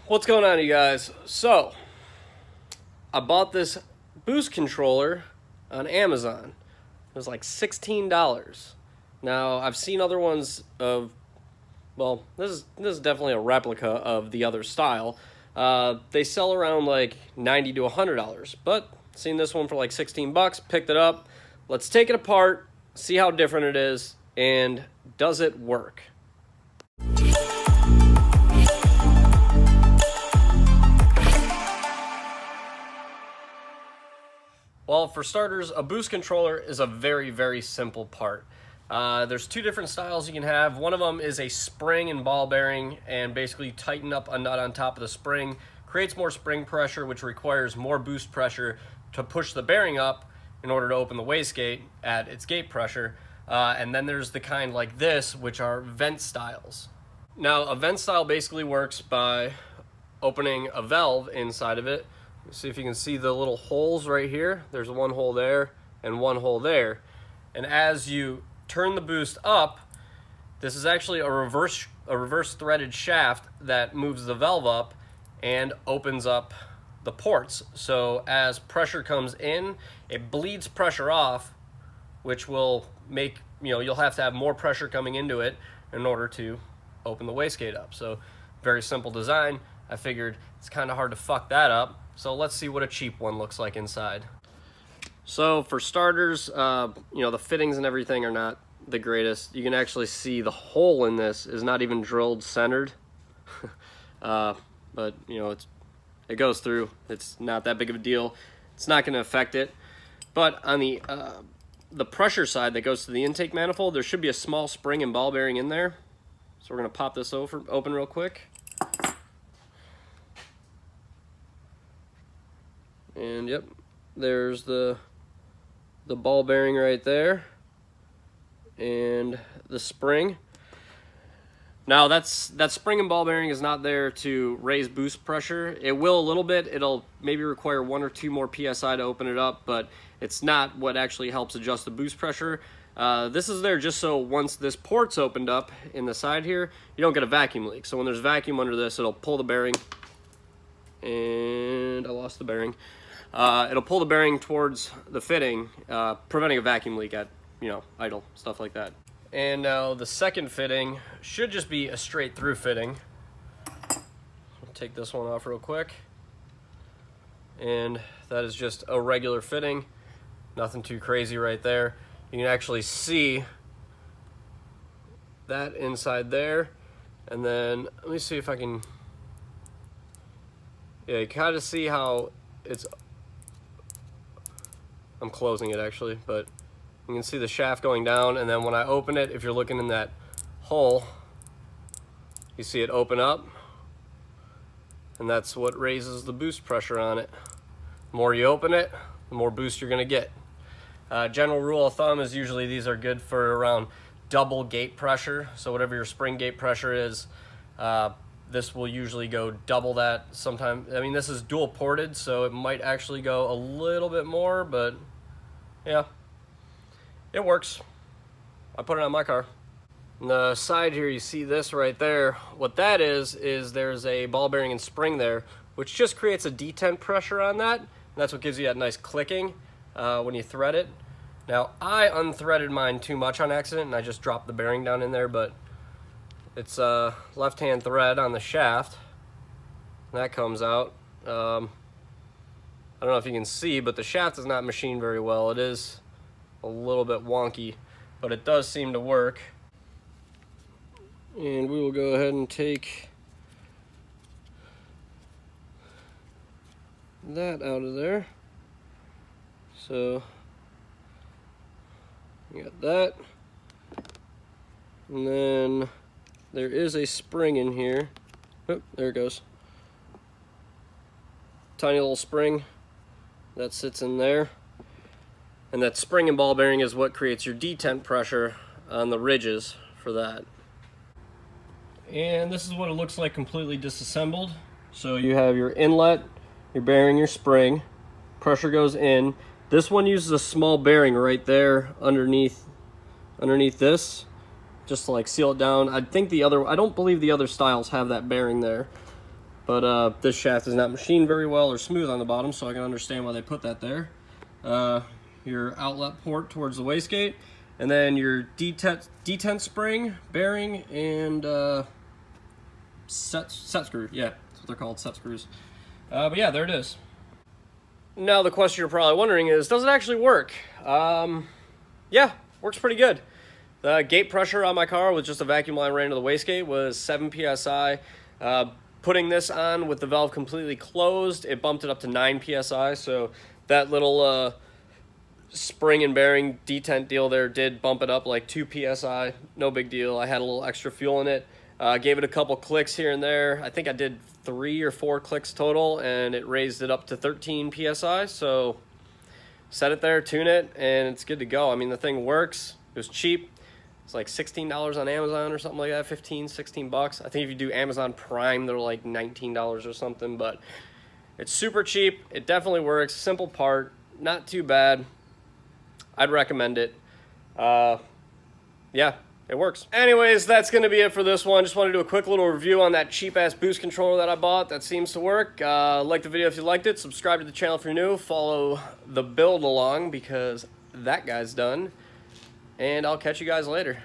What's going on, you guys? So, I bought this boost controller on Amazon. It was like $16. Now, I've seen other ones of, well, this is definitely a replica of the other style. They sell around like $90 to $100, but seen this one for like 16 bucks, picked it up. Let's take it apart, see how different it is, and does it work? Well, for starters, a boost controller is a very, very simple part. There's two different styles you can have. One of them is a spring and ball bearing, and basically tighten up a nut on top of the spring, creates more spring pressure, which requires more boost pressure to push the bearing up in order to open the wastegate at its gate pressure. And then there's the kind like this, which are vent styles. Now, a vent style basically works by opening a valve inside of it. See if you can see the little holes right here. There's one hole there and one hole there. And as you turn the boost up, this is actually a reverse threaded shaft that moves the valve up and opens up the ports. So as pressure comes in, it bleeds pressure off, which will make, you'll have to have more pressure coming into it in order to open the wastegate up. So very simple design. I figured it's kind of hard to fuck that up. So let's see what a cheap one looks like inside. So for starters, the fittings and everything are not the greatest. You can actually see the hole in this is not even drilled centered. But it goes through. It's not that big of a deal. It's not going to affect it. But on the pressure side that goes to the intake manifold, there should be a small spring and ball bearing in there. So we're going to pop this open real quick. And yep, there's the ball bearing right there and the spring. Now that spring and ball bearing is not there to raise boost pressure. It will a little bit. It'll maybe require 1 or 2 more PSI to open it up, but it's not what actually helps adjust the boost pressure. This is there just so once this port's opened up in the side here, you don't get a vacuum leak. So when there's vacuum under this, it'll pull the bearing. And I lost the bearing. It'll pull the bearing towards the fitting, preventing a vacuum leak at, idle, stuff like that. And now the second fitting should just be a straight through fitting. I'll take this one off real quick. And that is just a regular fitting. Nothing too crazy right there. You can actually see that inside there. And then, let me see if I can, yeah, you kind of see how it's, I'm closing it actually, but you can see the shaft going down, and then when I open it, if you're looking in that hole, you see it open up, and that's what raises the boost pressure on it. The more you open it, the more boost you're gonna get. General rule of thumb is usually these are good for around double gate pressure, so whatever your spring gate pressure is, this will usually go double that sometimes. I mean, this is dual ported, so it might actually go a little bit more, but yeah, it works. I put it on my car. On the side here, you see this right there. What that is there's a ball bearing and spring there, which just creates a detent pressure on that, and that's what gives you that nice clicking when you thread it. Now, I unthreaded mine too much on accident, and I just dropped the bearing down in there, but it's a left-hand thread on the shaft. That comes out. I don't know if you can see, but the shaft is not machined very well. It is a little bit wonky, but it does seem to work. And we will go ahead and take that out of there. So, we got that. And then there is a spring in here. Oh, there it goes. Tiny little spring that sits in there. And that spring and ball bearing is what creates your detent pressure on the ridges for that. And this is what it looks like completely disassembled. So you have your inlet, your bearing, your spring. Pressure goes in. This one uses a small bearing right there underneath this, just to like seal it down. I don't believe the other styles have that bearing there. But this shaft is not machined very well or smooth on the bottom, so I can understand why they put that there. Your outlet port towards the wastegate, and then your detent spring, bearing, and set screw. Yeah, that's what they're called, set screws. But yeah, there it is. Now the question you're probably wondering is, does it actually work? Yeah, works pretty good. The gate pressure on my car with just a vacuum line right into the wastegate was 7 psi. Putting this on with the valve completely closed, it bumped it up to 9 psi. So that little spring and bearing detent deal there did bump it up like 2 psi. No big deal. I had a little extra fuel in it. Gave it a couple clicks here and there. I think I did 3 or 4 clicks total, and it raised it up to 13 psi. So set it there, tune it, and it's good to go. I mean, the thing works. It was cheap. It's like $16 on Amazon or something like that, 15, 16 bucks. I think if you do Amazon Prime, they're like $19 or something, but it's super cheap. It definitely works. Simple part, not too bad. I'd recommend it. Yeah, it works. Anyways, that's going to be it for this one. Just want to do a quick little review on that cheap-ass boost controller that I bought. That seems to work. Like the video if you liked it. Subscribe to the channel if you're new. Follow the build along because that guy's done. And I'll catch you guys later.